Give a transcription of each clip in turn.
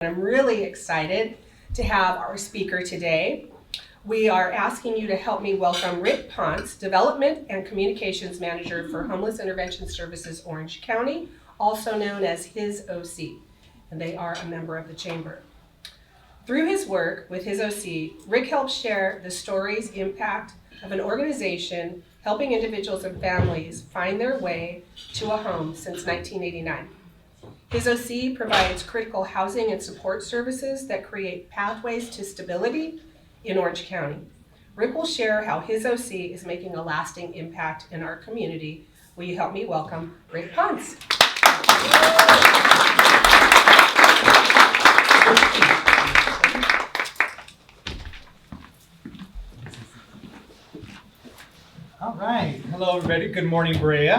I'm really excited to have our speaker today. We are asking you to help me welcome Rick Ponce, Development and Communications Manager for Homeless Intervention Services Orange County, also known as his OC, and they are a member of the Chamber. Through his work with his OC, Rick helps share the stories, impact of an organization helping individuals and families find their way to a home since 1989. His OC provides critical housing and support services that create pathways to stability in Orange County. Rick will share how his OC is making a lasting impact in our community. Will you help me welcome Rick Ponce? All right. Hello, everybody. Good morning, Brea.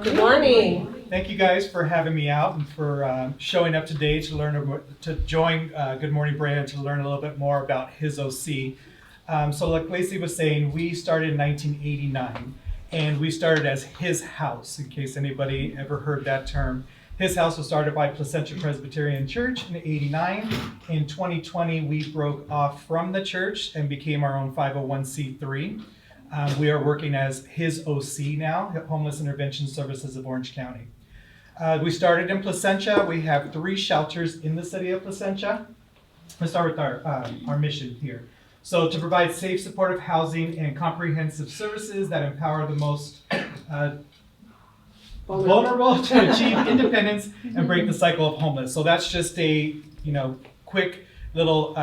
Good morning. Thank you guys for having me out and for showing up today to join Good Morning Brea and to learn a little bit more about his OC. So like Lacey was saying, we started in 1989 and we started as His House, in case anybody ever heard that term. His House was started by Placentia Presbyterian Church in '89. In 2020, we broke off from the church and became our own 501c3. We are working as his OC now, Homeless Intervention Services of Orange County. We started in Placentia. We have 3 shelters in the city of Placentia. Let's start with our mission here. So to provide safe, supportive housing and comprehensive services that empower the most vulnerable to achieve independence and break the cycle of homeless. So that's just a quick little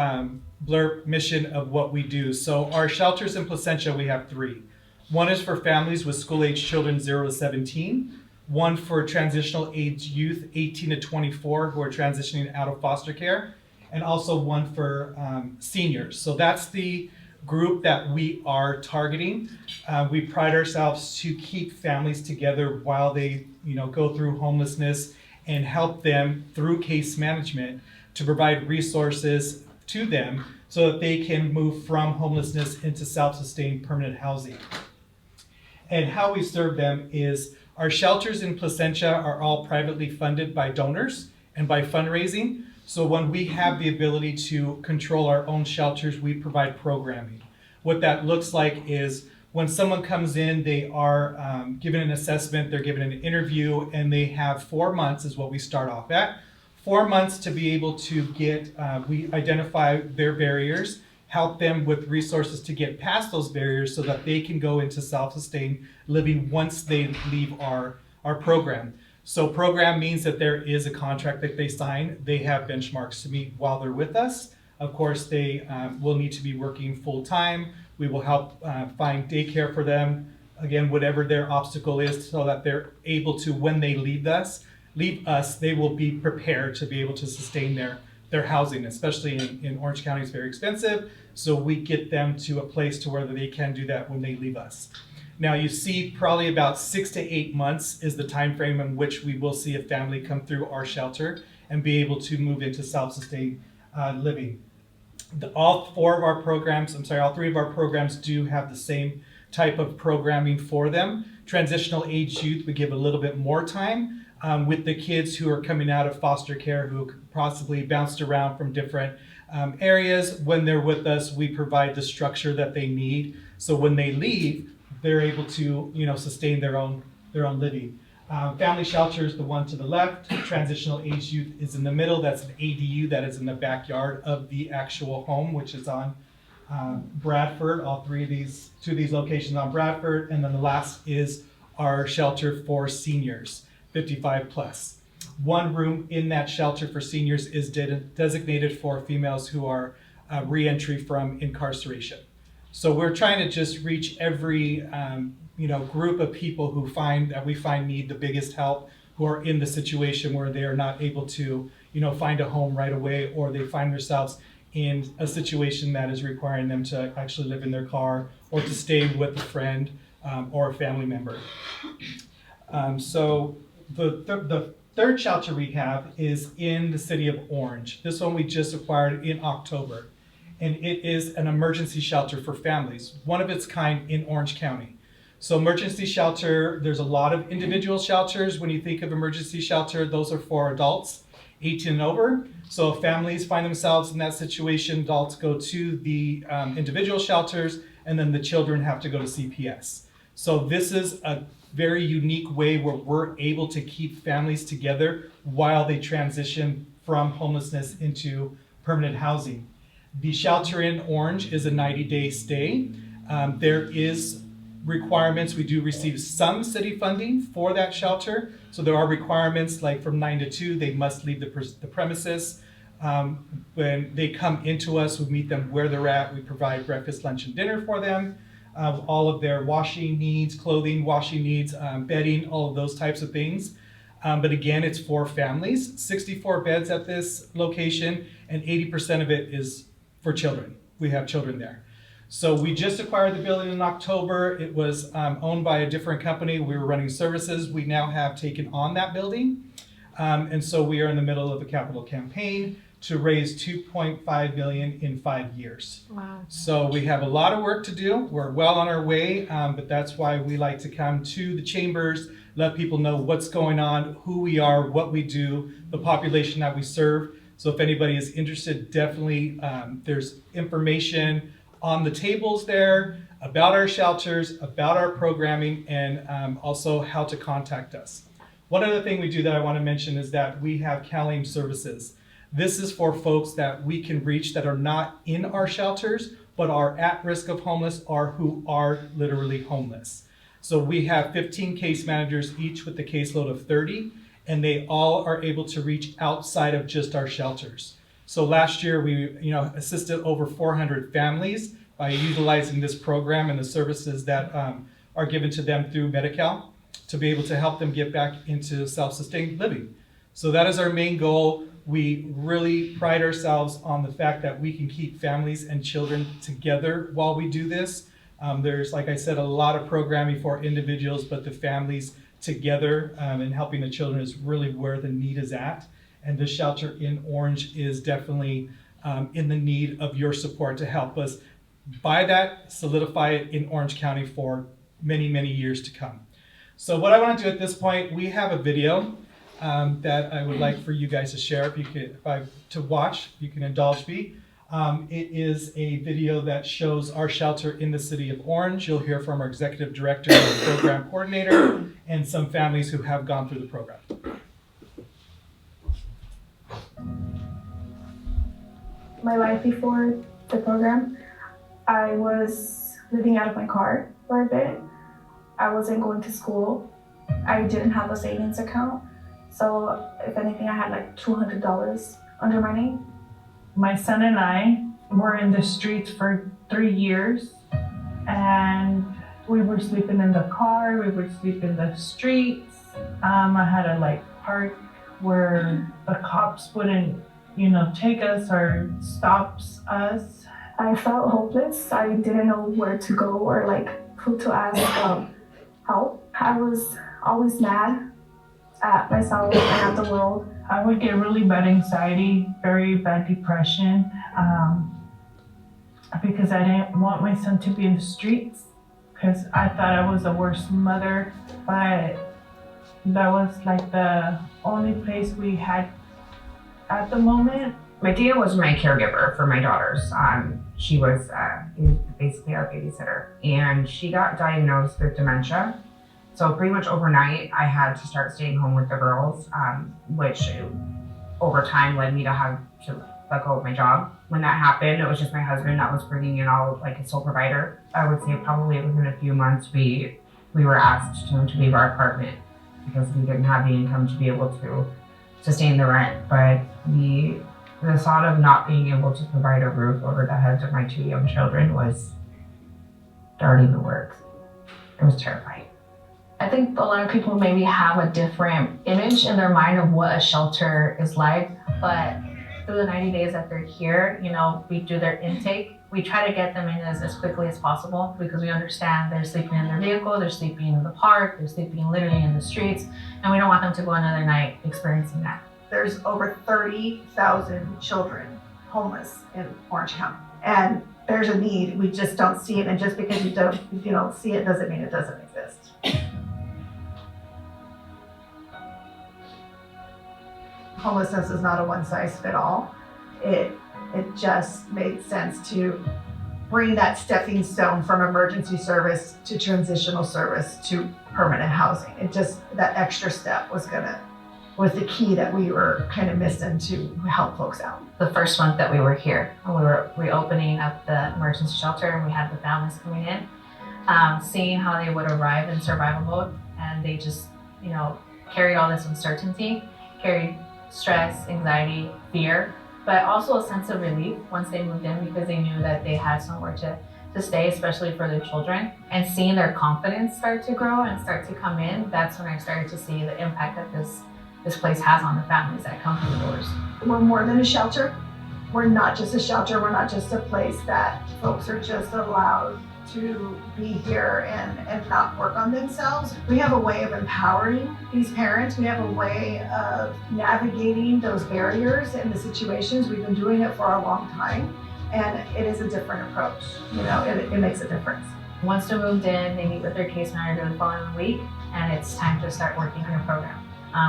blurb mission of what we do. So our shelters in Placentia, we have 3. One is for families with school-age children 0 to 17. One for transitional age youth 18 to 24 who are transitioning out of foster care. And also one for seniors. So that's the group that we are targeting. We pride ourselves to keep families together while they go through homelessness and help them through case management to provide resources to them so that they can move from homelessness into self-sustained permanent housing. And how we serve them is our shelters in Placentia are all privately funded by donors and by fundraising. So when we have the ability to control our own shelters, we provide programming. What that looks like is when someone comes in, they are given an assessment, they're given an interview, and they have 4 months is what we start off at. 4 months to be able to get, we identify their barriers, help them with resources to get past those barriers so that they can go into self-sustained living once they leave our program. So program means that there is a contract that they sign. They have benchmarks to meet while they're with us. Of course, they will need to be working full-time. We will help find daycare for them. Again, whatever their obstacle is so that they're able to, when they leave us, they will be prepared to be able to sustain their housing, especially in Orange County. It's very expensive. So we get them to a place to where they can do that when they leave us. Now you see probably about 6 to 8 months is the time frame in which we will see a family come through our shelter and be able to move into self-sustained living. All 3 of our programs do have the same type of programming for them. Transitional age youth, we give a little bit more time with the kids who are coming out of foster care who possibly bounced around from different areas. When they're with us, we provide the structure that they need. So when they leave, they're able to sustain their own living. Family shelter is the one to the left. Transitional age youth is in the middle. That's an ADU that is in the backyard of the actual home, which is on Bradford. All 2 of these locations on Bradford. And then the last is our shelter for seniors, 55 plus. 1 room in that shelter for seniors is designated for females who are re-entry from incarceration. So we're trying to just reach every group of people who we find need the biggest help, who are in the situation where they are not able to find a home right away, or they find themselves in a situation that is requiring them to actually live in their car or to stay with a friend or a family member. So the 3rd shelter we have is in the city of Orange. This one we just acquired in October. And it is an emergency shelter for families, one of its kind in Orange County. So emergency shelter, there's a lot of individual shelters. When you think of emergency shelter, those are for adults. 18 and over. So if families find themselves in that situation, adults go to the individual shelters, and then the children have to go to CPS. So this is a very unique way where we're able to keep families together while they transition from homelessness into permanent housing. The shelter in Orange is a 90-day stay. There is requirements. We do receive some city funding for that shelter. So there are requirements like from 9 to 2, they must leave the premises. When they come into us, we meet them where they're at. We provide breakfast, lunch, and dinner for them. All of their washing needs, clothing, washing needs, bedding, all of those types of things. But again, it's for families, 64 beds at this location, and 80% of it is for children. We have children there. So we just acquired the building in October. It was owned by a different company. We were running services. We now have taken on that building. And so we are in the middle of a capital campaign to raise $2.5 million in 5 years. Wow. So we have a lot of work to do. We're well on our way, but that's why we like to come to the chambers, let people know what's going on, who we are, what we do, the population that we serve. So if anybody is interested, definitely there's information on the tables there about our shelters, about our programming, and also how to contact us. One other thing we do that I want to mention is that we have CalAIM services. This is for folks that we can reach that are not in our shelters, but are at risk of homeless or who are literally homeless. So we have 15 case managers, each with a caseload of 30, and they all are able to reach outside of just our shelters. So last year we assisted over 400 families by utilizing this program and the services that are given to them through Medi-Cal to be able to help them get back into self-sustained living. So that is our main goal. We really pride ourselves on the fact that we can keep families and children together while we do this. There's, like I said, a lot of programming for individuals, but the families together and helping the children is really where the need is at. And the shelter in Orange is definitely in the need of your support to help us buy that, solidify it in Orange County for many, many years to come. So what I want to do at this point, we have a video that I would like for you guys to share. To watch, you can indulge me. It is a video that shows our shelter in the city of Orange. You'll hear from our executive director and program coordinator and some families who have gone through the program. My life before the program, I was living out of my car for a bit. I wasn't going to school. I didn't have a savings account. So if anything, I had like $200 under my name. My son and I were in the streets for 3 years, and we were sleeping in the car, we would sleep in the streets. I had to park where the cops wouldn't, take us or stops us. I felt hopeless. I didn't know where to go or who to ask help. I was always mad at myself and at the world. I would get really bad anxiety, very bad depression, because I didn't want my son to be in the streets, because I thought I was the worst mother, but that was the only place we had at the moment. Medea was my caregiver for my daughters. She was basically our babysitter, and she got diagnosed with dementia. So pretty much overnight, I had to start staying home with the girls, which over time led me to have to let go of my job. When that happened, it was just my husband that was bringing in all a sole provider. I would say probably within a few months, we were asked to leave our apartment because we didn't have the income to be able to sustain the rent. But the thought of not being able to provide a roof over the heads of my 2 young children was starting to work. It was terrifying. I think a lot of people maybe have a different image in their mind of what a shelter is like, but through the 90 days that they're here, we do their intake. We try to get them in as quickly as possible because we understand they're sleeping in their vehicle, they're sleeping in the park, they're sleeping literally in the streets, and we don't want them to go another night experiencing that. There's over 30,000 children homeless in Orange County, and there's a need. We just don't see it, and just because you don't see it doesn't mean it doesn't exist. homelessness is not a one size fit all. It just made sense to bring that stepping stone from emergency service to transitional service to permanent housing. It just, that extra step was the key that we were kind of missing to help folks out. The first month that we were here, when we were reopening up the emergency shelter and we had the families coming in, seeing how they would arrive in survival mode and they just, carried all this uncertainty, carried stress, anxiety, fear, but also a sense of relief once they moved in because they knew that they had somewhere to stay, especially for their children. And seeing their confidence start to grow and start to come in, that's when I started to see the impact that this place has on the families that come through the doors. We're more than a shelter. We're not just a shelter. We're not just a place that folks are just allowed to be here and not work on themselves. We have a way of empowering these parents. We have a way of navigating those barriers and the situations. We've been doing it for a long time, and it is a different approach. It makes a difference. Once they're moved in, they meet with their case manager the following week, and it's time to start working on a program.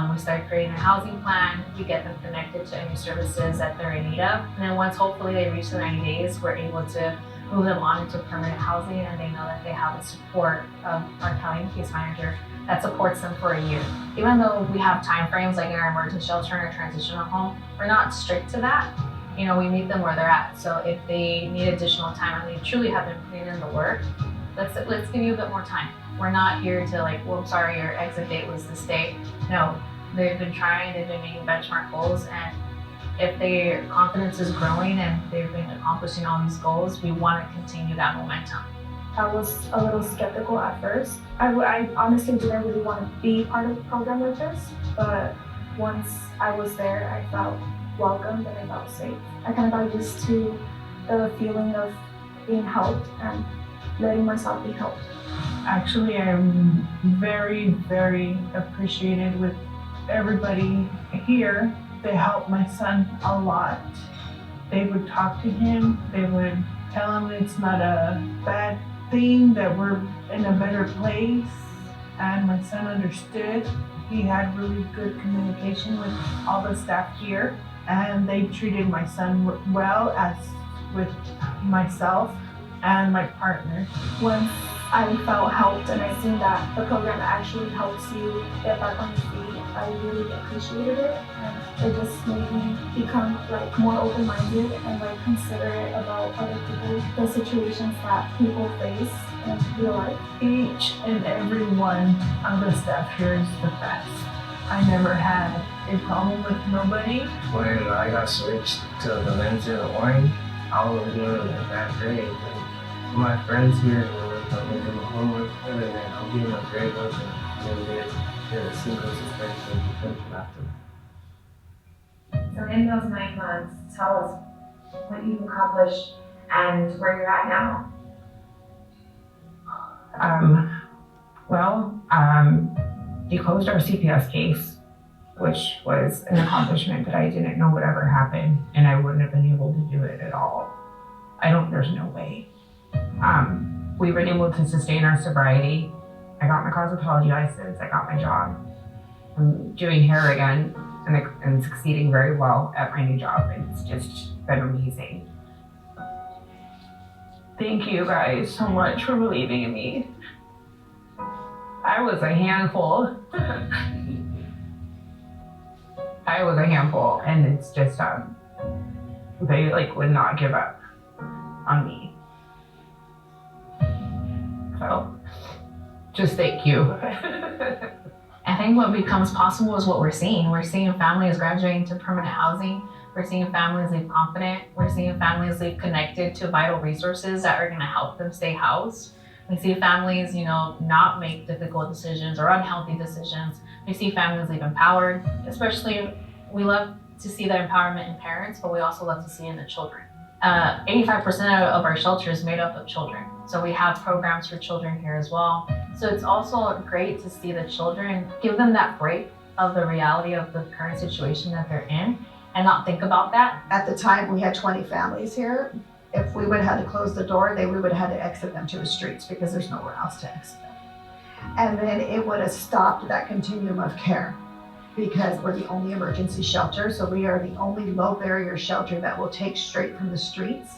We start creating a housing plan. We get them connected to any services that they're in need of. And then once hopefully they reach the 90 days, we're able to move them on into permanent housing and they know that they have the support of our county case manager that supports them for a year. Even though we have time frames like in our emergency shelter and our transitional home, we're not strict to that. We meet them where they're at. So if they need additional time and they truly have been putting in the work, let's give you a bit more time. We're not here to I'm sorry, your exit date was this date. No, they've been trying, they've been making benchmark goals, and if their confidence is growing and they've been accomplishing all these goals, we want to continue that momentum. I was a little skeptical at first. I honestly didn't really want to be part of a program like this, but once I was there, I felt welcomed and I felt safe. I kind of got used to the feeling of being helped and letting myself be helped. Actually, I'm very, very appreciated with everybody here. They helped my son a lot. They would talk to him. They would tell him it's not a bad thing, that we're in a better place. And my son understood. He had really good communication with all the staff here. And they treated my son well, as with myself and my partner. Once I felt helped and I seen that the program actually helps you get back on your feet, I really appreciated it, and it just made me become more open-minded and considerate about other people, the situations that people face in real life. Each and every one of the staff here is the best. I never had a problem with nobody. When I got switched to the Valencia and Orange, I was doing that great. My friends here were coming to my homework, and then I'll give my grade up and then get a single suspension detention after. So in those 9 months, tell us what you've accomplished and where you're at now. They closed our CPS case, which was an accomplishment that I didn't know would ever happen, and I wouldn't have been able to do it at all. There's no way. We were able to sustain our sobriety. I got my cosmetology license, I got my job. I'm doing hair again and succeeding very well at my new job, and it's just been amazing. Thank you guys so much for believing in me. I was a handful. And it's just, they would not give up on me. So, just thank you. I think what becomes possible is what we're seeing. We're seeing families graduating to permanent housing. We're seeing families leave confident. We're seeing families leave connected to vital resources that are gonna help them stay housed. We see families, not make difficult decisions or unhealthy decisions. We see families leave empowered, especially we love to see that empowerment in parents, but we also love to see it in the children. 85% of our shelter is made up of children. So we have programs for children here as well. So it's also great to see the children, give them that break of the reality of the current situation that they're in and not think about that. At the time, we had 20 families here. If we would have had to close the door, we would have had to exit them to the streets because there's nowhere else to exit them. And then it would have stopped that continuum of care. because we're the only emergency shelter. So we are the only low barrier shelter that will take straight from the streets.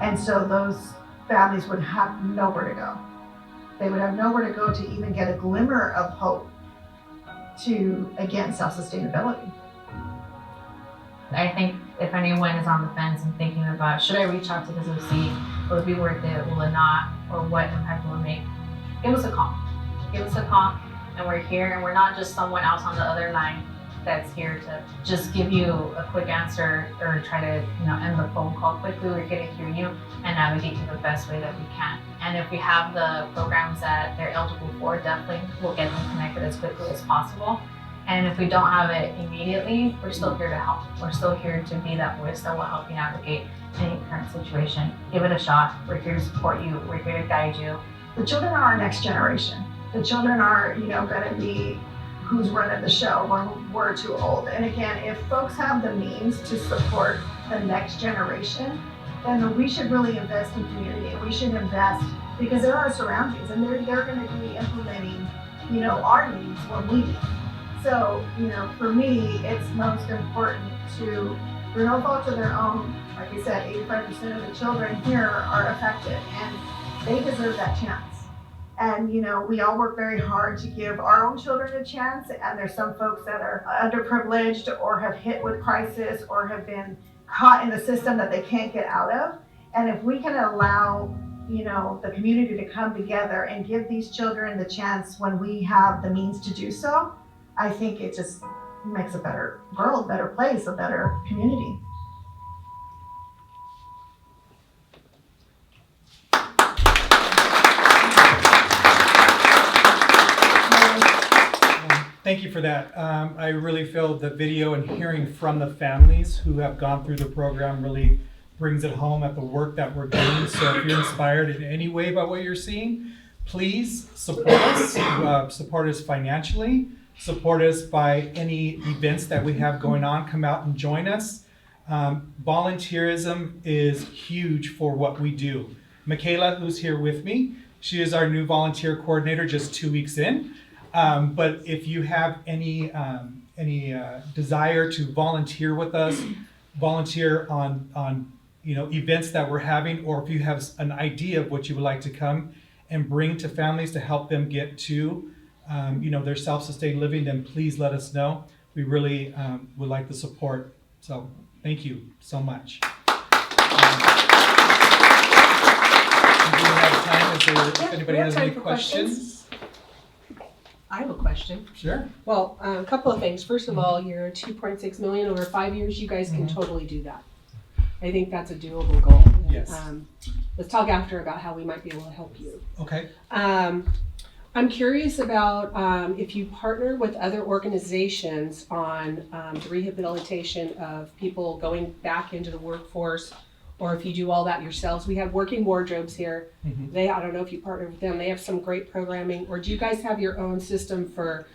And so those families would have nowhere to go. They would have nowhere to go to even get a glimmer of hope to, again, self-sustainability. I think if anyone is on the fence and thinking about, should I reach out to this OC? Will it be worth it? Will it not? Or what impact will it make? Give us a call. Give us a call, and we're here, and we're not just someone else on the other line that's here to just give you a quick answer or try to, end the phone call quickly. We're here to hear you and navigate you the best way that we can. And if we have the programs that they're eligible for, definitely we'll get them connected as quickly as possible. And if we don't have it immediately, we're still here to help. We're still here to be that voice that will help you navigate any current situation. Give it a shot. We're here to support you. We're here to guide you. The children are our next generation. The children are, going to be who's running the show when we're too old. And again, if folks have the means to support the next generation, then we should really invest in community. We should invest because there are surroundings and they're going to be implementing, our needs when we leave. So, for me, it's most important to, through no fault of their own, like I said, 85% of the children here are affected and they deserve that chance. And, we all work very hard to give our own children a chance. And there's some folks that are underprivileged or have hit with crisis or have been caught in the system that they can't get out of. And if we can allow, the community to come together and give these children the chance when we have the means to do so, I think it just makes a better world, better place, a better community. Thank you for that. I really feel the video and hearing from the families who have gone through the program really brings it home at the work that we're doing. So if you're inspired in any way by what you're seeing, please support us. Support us financially. Support us by any events that we have going on. Come out and join us. Volunteerism is huge for what we do. Michaela, who's here with me, she is our new volunteer coordinator just 2 weeks in. But if you have any desire to volunteer with us, volunteer on events that we're having, or if you have an idea of what you would like to come and bring to families to help them get to their self-sustained living, then please let us know. We really would like the support. So thank you so much. If anybody has any questions. I have a question. Sure. Well, a couple of things. First of all, you're 2.6 million over 5 years. You guys can totally do that. I think that's a doable goal. Yes. Let's talk after about how we might be able to help you. Okay. I'm curious about if you partner with other organizations on the rehabilitation of people going back into the workforce, or if you do all that yourselves. We have Working Wardrobes here. Mm-hmm. I don't know if you partner with them. They have some great programming. Or do you guys have your own system for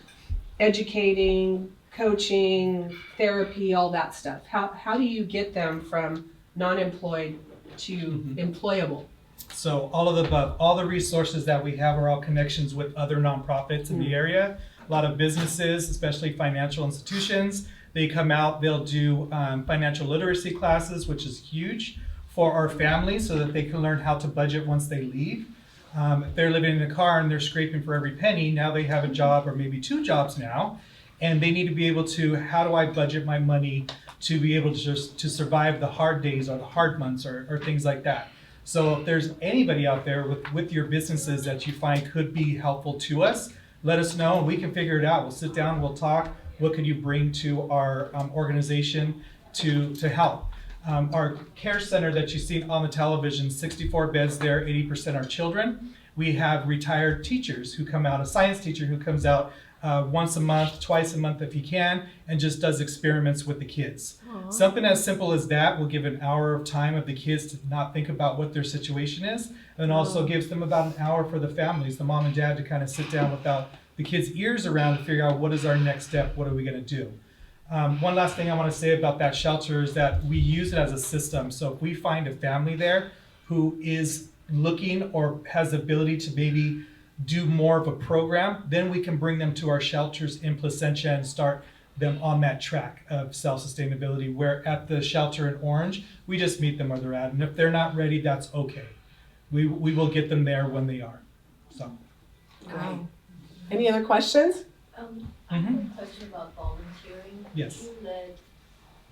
educating, coaching, therapy, all that stuff? How do you get them from non-employed to employable? So all of the above, all the resources that we have are all connections with other nonprofits in the area. A lot of businesses, especially financial institutions, they come out, they'll do financial literacy classes, which is huge for our families so that they can learn how to budget once they leave. If they're living in a car and they're scraping for every penny, now they have a job or maybe 2 jobs now, and they need to be able to, how do I budget my money to be able to survive the hard days or the hard months or things like that. So if there's anybody out there with your businesses that you find could be helpful to us, let us know and we can figure it out. We'll sit down, we'll talk. What could you bring to our organization to help? Our care center that you've seen on the television, 64 beds there, 80% are children. We have retired teachers who come out, a science teacher who comes out once a month, twice a month if he can, and just does experiments with the kids. Aww. Something as simple as that will give an hour of time of the kids to not think about what their situation is, and also gives them about an hour for the families, the mom and dad, to kind of sit down without the kids' ears around to figure out what is our next step, what are we going to do. One last thing I want to say about that shelter is that we use it as a system. So if we find a family there who is looking or has the ability to maybe do more of a program, then we can bring them to our shelters in Placentia and start them on that track of self-sustainability, where at the shelter in Orange, we just meet them where they're at. And if they're not ready, that's okay. We will get them there when they are. So. Great. Any other questions? I have a question about volunteering. Yes. Do you let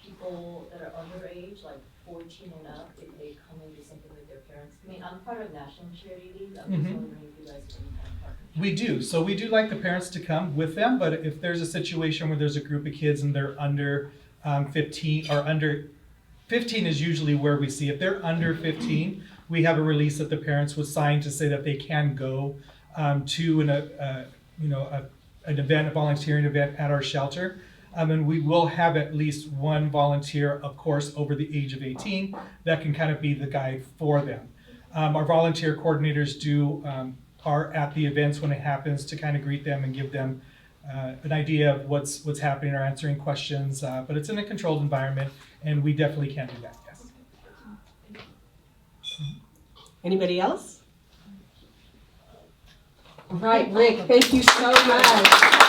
people that are underage, like 14 and up, if they come and do something with their parents? I mean, I'm part of National Charity League. I'm just wondering if you guys have any kind of partnership. We do. So we do like the parents to come with them, but if there's a situation where there's a group of kids and they're under 15 or under 15 is usually where we see. If they're under 15, we have a release that the parents would sign to say that they can go to an event, a volunteering event at our shelter. And we will have at least one volunteer, of course, over the age of 18 that can kind of be the guide for them. Our volunteer coordinators are at the events when it happens to kind of greet them and give them an idea of what's happening or answering questions. But it's in a controlled environment, and we definitely can do that, yes. Anybody else? All right, Rick, thank you so much.